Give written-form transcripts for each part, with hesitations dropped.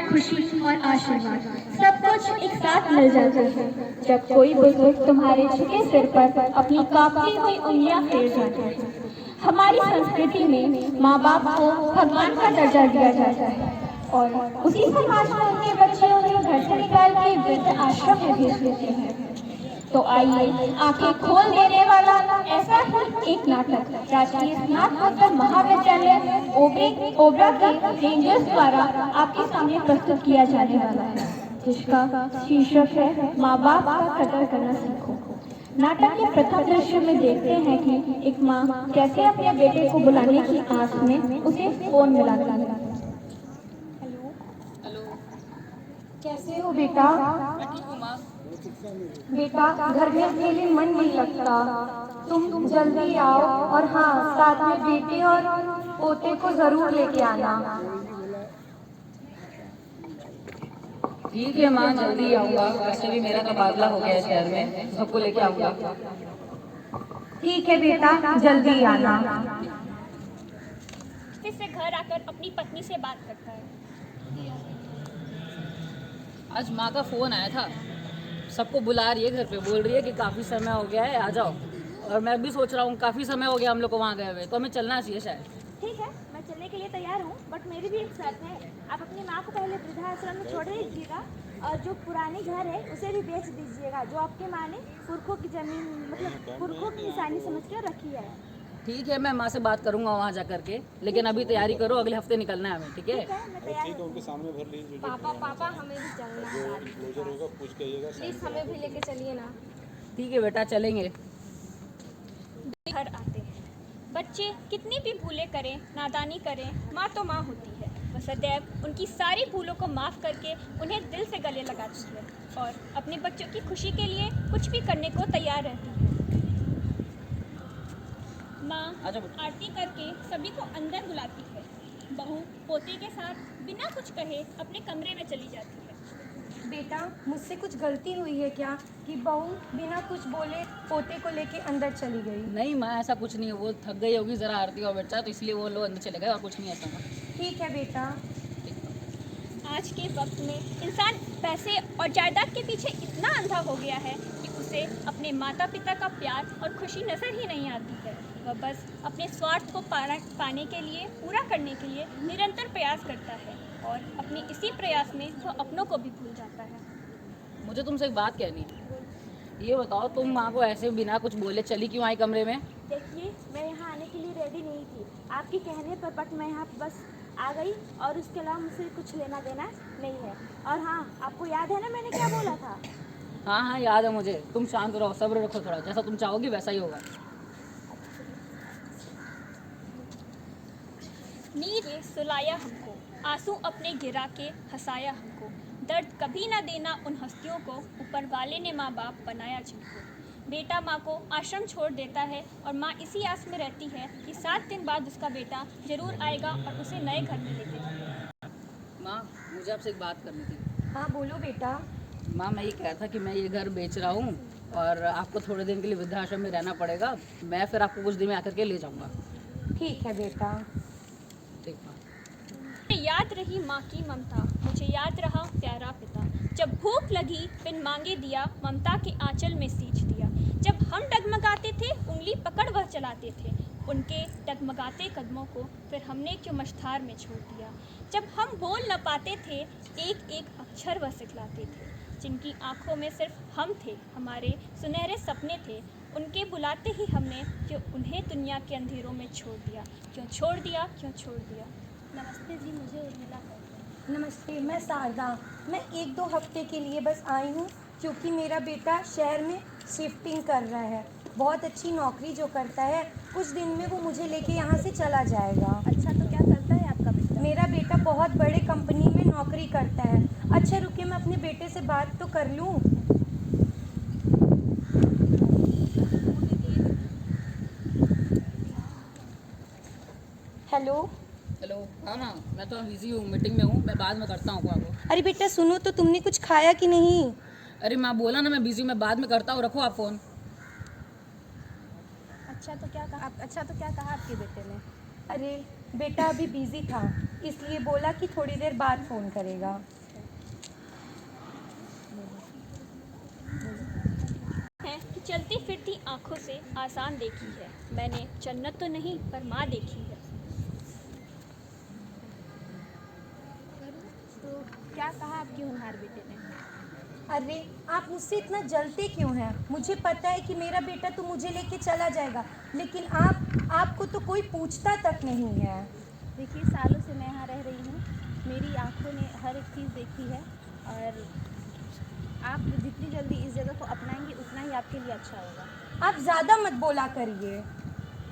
खुशी और आशीर्वाद सब कुछ एक साथ मिल जाता है जब कोई बुजुर्ग तुम्हारे झुके सिर पर अपनी कांपती हुई उंगलियां फेर जाता है। हमारी संस्कृति में माँ बाप को भगवान का दर्जा दिया जाता है और उसी समाज में उनके बच्चे उन्हें घर से निकाल के वृद्ध आश्रम में भेज देते हैं। तो आइए आंखें खोल देने वाला ऐसा ही एक नाटक राजकीय स्नातकोत्तर महाविद्यालय ओबरा के रेंजर्स द्वारा आपके सामने प्रस्तुत किया जाने वाला है, जिसका शीर्षक है माँ बाप का कदर करना सीखो। नाटक के प्रथम दृश्य में देखते हैं कि एक माँ कैसे अपने बेटे को बुलाने की आस में उसे फोन मिलाती है। हेलो। कैसे हो बेटा? मैं ठीक हूँ माँ। बेटा घर में अकेले मन नहीं लगता, तुम जल्दी आओ और हाँ साथ में बेटे और पोते को जरूर लेके आना। ठीक है माँ, जल्दी आऊँगा। वैसे भी मेरा तबादला हो गया है शहर में, सबको लेके आऊँगा। ठीक है बेटा, जल्दी आना। फिर से घर आकर अपनी पत्नी से बात करता है। आज माँ का फ़ोन आया था, सबको बुला रही है घर पे, बोल रही है कि काफ़ी समय हो गया है, आ जाओ। और मैं भी सोच रहा हूँ काफ़ी समय हो गया हम लोग को वहाँ गए हुए, तो हमें चलना चाहिए शायद। ठीक है, मैं चलने के लिए तैयार हूँ, बट मेरी भी एक शर्त है। आप अपनी माँ को पहले वृद्धाश्रम में छोड़ दीजिएगा और जो पुरानी घर है उसे भी बेच दीजिएगा, जो आपके माँ ने पुरखों की जमीन मतलब पुरखों की निशानी समझ कर रखी है। ठीक है, मैं माँ से बात करूँगा वहाँ जा करके, लेकिन अभी तैयारी करो, अगले हफ्ते निकलना है हमें। ठीक है, मैं तैयार हूँ। उनके सामने भर लीजिए। पापा हमें भी चलना है, क्लोजर होगा, पूछ के आइएगा। प्लीज हमें भी लेके चलिए ना। ठीक है बेटा, चलेंगे। घर आते हैं। बच्चे कितनी भी भूलें करें, नादानी करें, माँ तो माँ होती है। वह सदैव उनकी सारी भूलों को माफ़ करके उन्हें दिल से गले लगाती है और अपने बच्चों की खुशी के लिए कुछ भी करने को तैयार रहती है। माँ आरती करके सभी को अंदर बुलाती है। बहू पोते के साथ बिना कुछ कहे अपने कमरे में चली जाती है। बेटा मुझसे कुछ गलती हुई है क्या कि बहू बिना कुछ बोले पोते को लेके अंदर चली गई? नहीं माँ, ऐसा कुछ नहीं है, वो थक गई होगी ज़रा आरती और बच्चा, तो इसलिए वो लोग अंदर चले गए और कुछ नहीं ऐसा। ठीक है बेटा। आज के वक्त में इंसान पैसे और जायदाद के पीछे इतना अंधा हो गया है कि उसे अपने माता पिता का प्यार और खुशी नज़र ही नहीं आती है। वह बस अपने स्वार्थ को पाने के लिए, पूरा करने के लिए निरंतर प्रयास करता है और अपने इसी प्रयास में वह अपनों को भी भूल जाता है। मुझे तुमसे एक बात कहनी है। ये बताओ, तुम माँ को ऐसे बिना कुछ बोले चली क्यों आई कमरे में? देखिए, मैं यहाँ आने के लिए रेडी नहीं थी, आपके कहने पर, बट मैं यहाँ बस आ गई और उसके अलावा मुझसे कुछ लेना देना नहीं है। और हाँ, आपको याद है ना मैंने क्या बोला था? हाँ हाँ याद है मुझे। तुम शांत रहो, सब्र रखो थोड़ा, जैसा तुम चाहोगी वैसा ही होगा। नीर ने सुलाया हमको, आंसू अपने गिरा के हंसाया हमको, दर्द कभी ना देना उन हस्तियों को, ऊपर वाले ने माँ बाप बनाया जिनको। बेटा माँ को आश्रम छोड़ देता है और माँ इसी आस में रहती है कि 7 दिन बाद उसका बेटा जरूर आएगा और उसे नए घर में लेके जाएगा। माँ, मुझे आपसे एक बात करनी थी। हाँ बोलो बेटा। माँ, मैं ये कह रहा था कि मैं ये घर बेच रहा हूँ और आपको थोड़े दिन के लिए वृद्धाश्रम में रहना पड़ेगा। मैं फिर आपको कुछ दिन में आकर के ले जाऊँगा। ठीक है बेटा। ठीक माँ। मुझे याद रही माँ की ममता, मुझे याद रहा प्यारा पिता, जब भूख लगी बिन मांगे दिया, ममता के आंचल में सींच दिया। जब हम डगमगाते थे उंगली पकड़ वह चलाते थे, उनके डगमगाते कदमों को फिर हमने क्यों मझधार में छोड़ दिया। जब हम बोल न पाते थे एक एक अक्षर वह सिखलाते थे, जिनकी आंखों में सिर्फ हम थे, हमारे सुनहरे सपने थे, उनके बुलाते ही हमने क्यों उन्हें दुनिया के अंधेरों में छोड़ दिया, क्यों छोड़ दिया, क्यों छोड़ दिया। नमस्ते जी, मुझे उर्मिला कहते हैं। नमस्ते, मैं शारदा। मैं 1-2 हफ्ते के लिए बस आई हूँ क्योंकि मेरा बेटा शहर में शिफ्टिंग कर रहा है, बहुत अच्छी नौकरी जो करता है, कुछ दिन में वो मुझे लेके यहाँ से चला जाएगा। अच्छा, तो क्या करता है आपका बेटा? मेरा बेटा बहुत बड़े कंपनी में नौकरी करता है। अच्छा रुकिए, मैं अपने बेटे से बात तो कर लूँ। हेलो। हेलो। हाँ माँ, मैं तो बिजी हूँ, मीटिंग में हूँ, मैं बाद में करता हूँ आपको। अरे बेटा सुनो तो, तुमने कुछ खाया कि नहीं? अरे माँ, बोला ना मैं बिजी हूँ, मैं बाद में करता हूँ, रखो आप फ़ोन। अच्छा तो क्या कहा आपके बेटे ने? अरे बेटा अभी बिजी था, इसलिए बोला कि थोड़ी देर बाद फ़ोन करेगा। है कि चलती फिरती आंखों से आसान देखी है मैंने, जन्नत तो नहीं पर माँ देखी है। तो क्या कहा आपके होनहार बेटे ने? अरे आप मुझसे इतना जलते क्यों हैं? मुझे पता है कि मेरा बेटा तो मुझे लेके चला जाएगा, लेकिन आपको तो कोई पूछता तक नहीं है। देखिए, सालों से मैं यहाँ रह रही हूँ, मेरी आंखों ने हर एक चीज़ देखी है, और आप जितनी जल्दी इस जगह को अपनाएंगे उतना ही आपके लिए अच्छा होगा। आप ज़्यादा मत बोला करिए,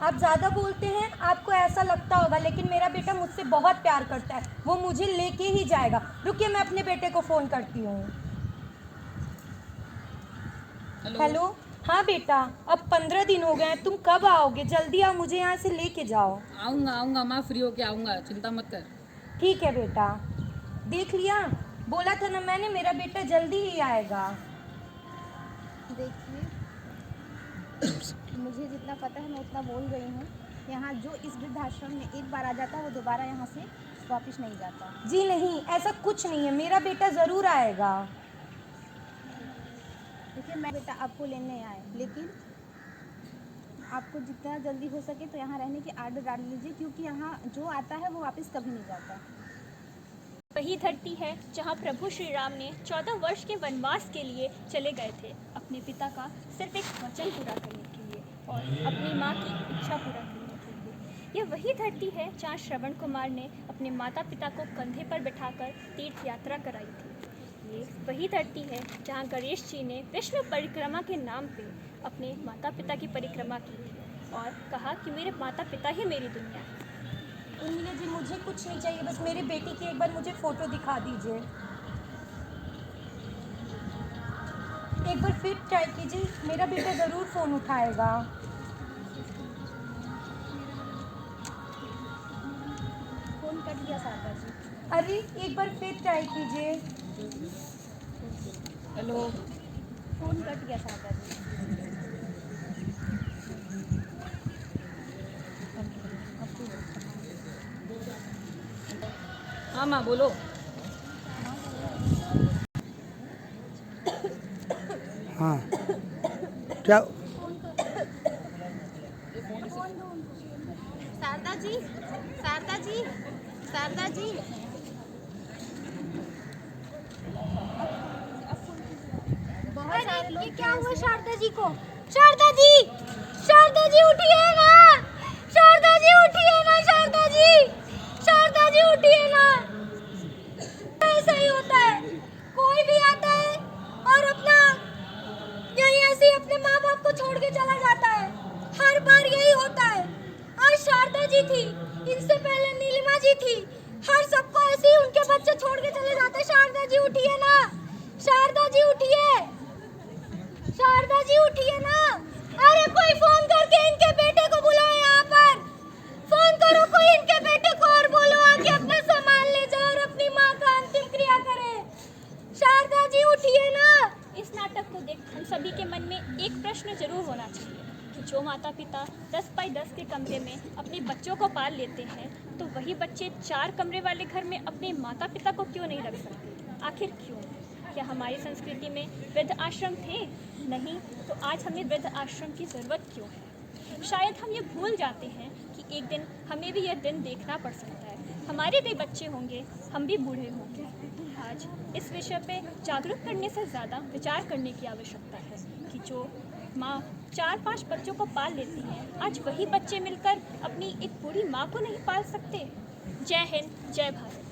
आप ज़्यादा बोलते हैं, आपको ऐसा लगता होगा, लेकिन मेरा बेटा मुझसे बहुत प्यार करता है, वो मुझे लेके ही जाएगा। रुकिए, मैं अपने बेटे को फ़ोन करती हूँ। हेलो। हाँ बेटा, अब 15 दिन हो गए हैं, तुम कब आओगे? जल्दी आओ, मुझे यहाँ से लेके जाओ। आऊँगा माँ, फ्री होके आऊँगा, चिंता मत कर। ठीक है बेटा। देख लिया, बोला था ना मैंने, मेरा बेटा जल्दी ही आएगा। देखिए, मुझे जितना पता है मैं उतना बोल रही हूँ। यहाँ जो इस वृद्धाश्रम में एक बार आ जाता है वो दोबारा यहाँ से वापस नहीं जाता। जी नहीं, ऐसा कुछ नहीं है, मेरा बेटा ज़रूर आएगा। देखिए, मैं बेटा आपको लेने आए, लेकिन आपको जितना जल्दी हो सके तो यहाँ रहने की आदत डाल लीजिए, क्योंकि यहाँ जो आता है वो वापस कभी नहीं जाता। वही धरती है जहाँ प्रभु श्री राम ने 14 वर्ष के वनवास के लिए चले गए थे, अपने पिता का सिर्फ एक वचन पूरा करने के लिए और अपनी माँ की इच्छा पूरा करने के लिए। यह वही धरती है जहाँ श्रवण कुमार ने अपने माता पिता को कंधे पर बिठाकर तीर्थ यात्रा कराई थी। ये वही धरती है जहाँ गणेश जी ने विश्व परिक्रमा के नाम पे अपने माता पिता की परिक्रमा की थी और कहा कि मेरे माता पिता ही मेरी दुनिया है। उर्मिला जी, मुझे कुछ नहीं चाहिए, बस मेरे बेटे की एक बार मुझे फ़ोटो दिखा दीजिए। एक बार फिर ट्राई कीजिए, मेरा बेटा ज़रूर फ़ोन उठाएगा। फ़ोन कर दिया शारदा जी। अरे एक बार फिर ट्राई कीजिए। हेलो। फ़ोन कट गया शारदा जी। हाँ माँ बोलो। हाँ क्या? शारदा जी, शारदा जी, शारदा जी। बहुत सारे लोग क्या हुआ शारदा जी को? शारदा जी, शारदा जी उठिए ना, शारदा जी उठिए ना, शारदा जी, शारदा जी उठिए ना। ऐसा ही होता है, कोई भी आता है और अपना यही ऐसे अपने माँ बाप को छोड़ के चला जाता है, हर बार यही होता है। आज शारदा जी थी, इनसे पहले नीलिमा जी थी, हर सबको ऐसे ही उनके बच्चे छोड़ के चले जाते। शारदा जी उठिए ना, शारदा जी उठिए, शारदा जी उठिए ना। अरे कोई फोन करके इनके बेटे को बुलाओ, यहाँ पर फोन करो कोई इनके बेटे को और बोलो आके अपना सामान ले जाओ और अपनी माँ का अंतिम क्रिया करे। शारदा जी उठिए ना। इस नाटक को देख हम सभी के मन में एक प्रश्न जरूर होना चाहिए कि जो माता पिता 10 बाई 10 के कमरे में अपने बच्चों को पाल लेते हैं, तो वही बच्चे 4 कमरे वाले घर में अपने माता पिता को क्यों नहीं रख सकते? आखिर क्यों? क्या हमारी संस्कृति में वृद्ध आश्रम थे? नहीं, तो आज हमें वृद्ध आश्रम की ज़रूरत क्यों है? शायद हम ये भूल जाते हैं कि एक दिन हमें भी यह दिन देखना पड़ सकता है, हमारे भी बच्चे होंगे, हम भी बूढ़े होंगे। आज इस विषय पे जागरूक करने से ज़्यादा विचार करने की आवश्यकता है कि जो माँ 4-5 बच्चों को पाल लेती हैं, आज वही बच्चे मिलकर अपनी एक बूढ़ी माँ को नहीं पाल सकते। जय हिंद, जय भारत।